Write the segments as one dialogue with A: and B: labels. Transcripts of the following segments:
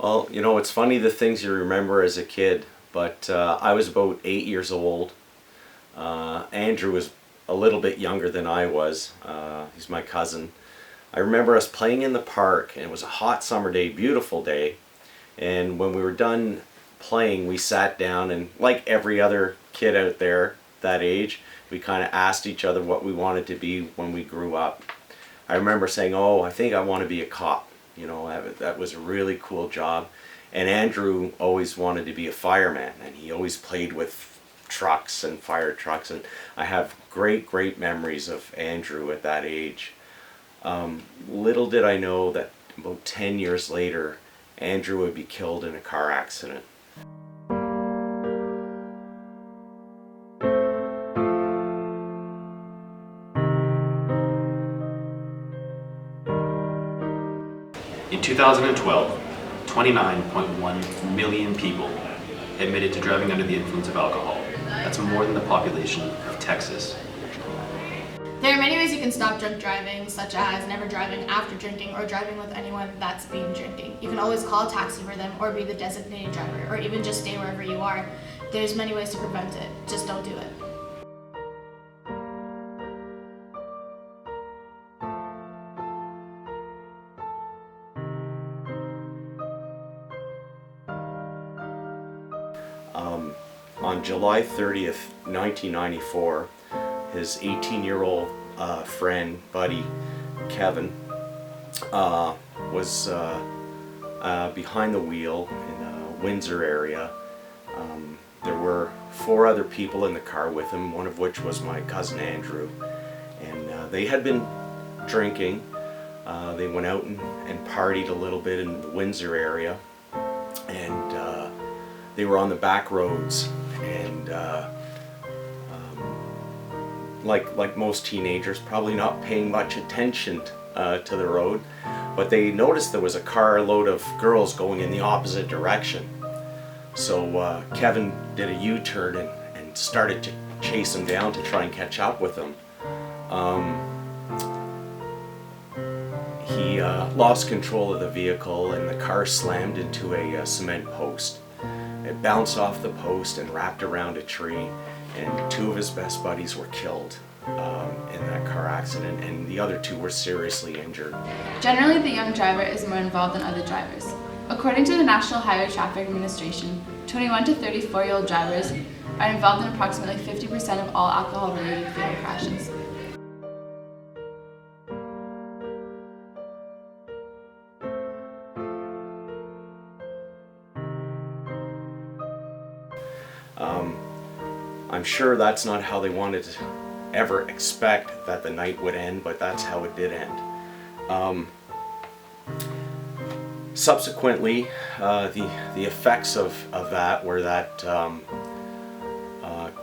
A: Well, it's funny the things you remember as a kid, but I was about 8 years old. Andrew was a little bit younger than I was. He's my cousin. I remember us playing in the park, and it was a hot summer day, beautiful day. And when we were done playing, we sat down, and like every other kid out there that age, we kind of asked each other what we wanted to be when we grew up. I remember saying, "Oh, I think I want to be a cop." That was a really cool job. And Andrew always wanted to be a fireman, and he always played with trucks and fire trucks. And I have great memories of Andrew at that age. Little did I know that about 10 years later, Andrew would be killed in a car accident.
B: In 2012, 29.1 million people admitted to driving under the influence of alcohol. That's more than the population of Texas.
C: There are many ways you can stop drunk driving, such as never driving after drinking or driving with anyone that's been drinking. You can always call a taxi for them or be the designated driver, or even just stay wherever you are. There's many ways to prevent it. Just don't do it.
A: On July 30th, 1994, his 18-year-old friend, buddy, Kevin, was behind the wheel in the Windsor area. There were 4 other people in the car with him, one of which was my cousin Andrew. And they had been drinking. They went out and partied a little bit in the Windsor area. And they were on the back roads, and like most teenagers, probably not paying much attention to the road, but they noticed there was a carload of girls going in the opposite direction. So Kevin did a U-turn and started to chase them down to try and catch up with them. He lost control of the vehicle, and the car slammed into a cement post. It bounced off the post and wrapped around a tree, and 2 of his best buddies were killed in that car accident, and the other 2 were seriously injured.
D: Generally, the young driver is more involved than other drivers. According to the National Highway Traffic Administration, 21 to 34-year-old drivers are involved in approximately 50% of all alcohol-related fatal crashes.
A: I'm sure that's not how they wanted to ever expect that the night would end, but that's how it did end. Subsequently, the effects of that were that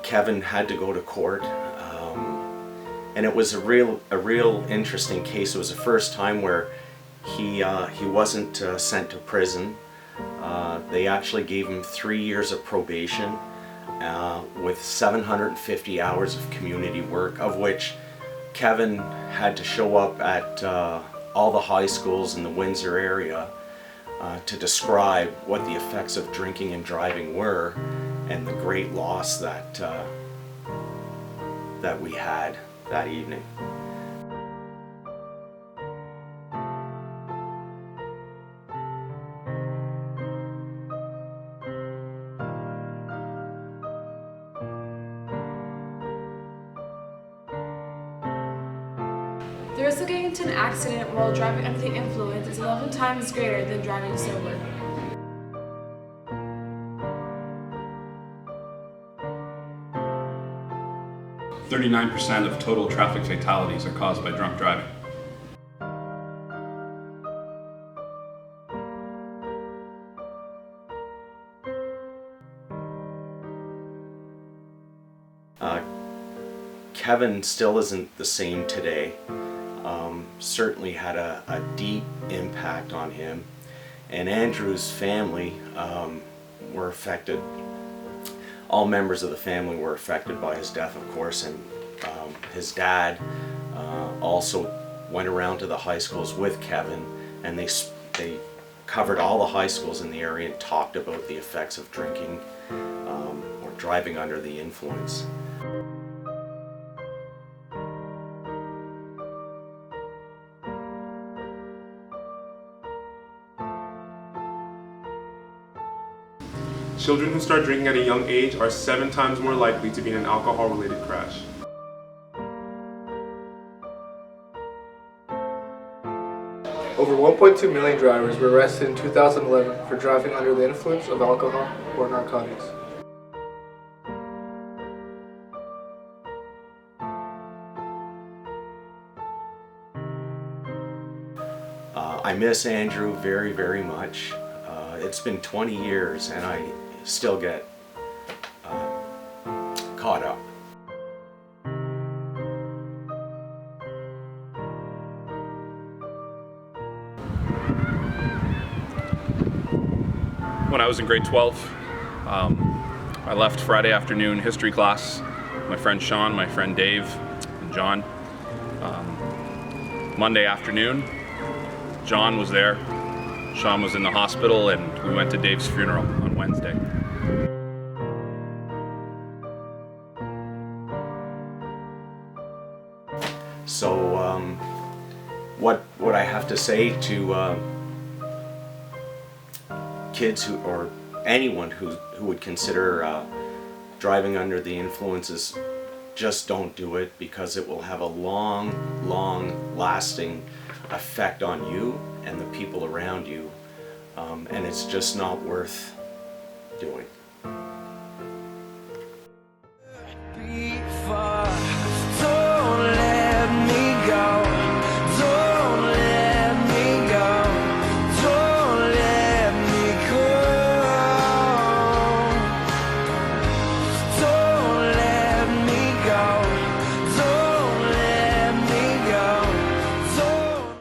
A: Kevin had to go to court, and it was a real interesting case. It was the first time where he wasn't sent to prison. They actually gave him 3 years of probation with 750 hours of community work, of which Kevin had to show up at all the high schools in the Windsor area to describe what the effects of drinking and driving were, and the great loss that we had that evening.
E: The risk of getting into an accident while driving under the influence is 11 times greater than driving sober.
F: %39 of total traffic fatalities are caused by drunk driving.
A: Kevin still isn't the same today. Certainly had a deep impact on him, and Andrew's family were affected. All members of the family were affected by his death, of course, and his dad also went around to the high schools with Kevin, and they covered all the high schools in the area and talked about the effects of drinking or driving under the influence.
G: Children who start drinking at a young age are 7 times more likely to be in an alcohol-related crash.
H: Over 1.2 million drivers were arrested in 2011 for driving under the influence of alcohol or narcotics.
A: I miss Andrew very, very much. It's been 20 years and I still get caught up.
F: When I was in grade 12, I left Friday afternoon history class. My friend Sean, my friend Dave, and John. Monday afternoon, John was there. Sean was in the hospital, and we went to Dave's funeral on Wednesday.
A: So what I have to say to kids who, or anyone who would consider driving under the influences, just don't do it, because it will have a long lasting effect on you and the people around you, and it's just not worth doing.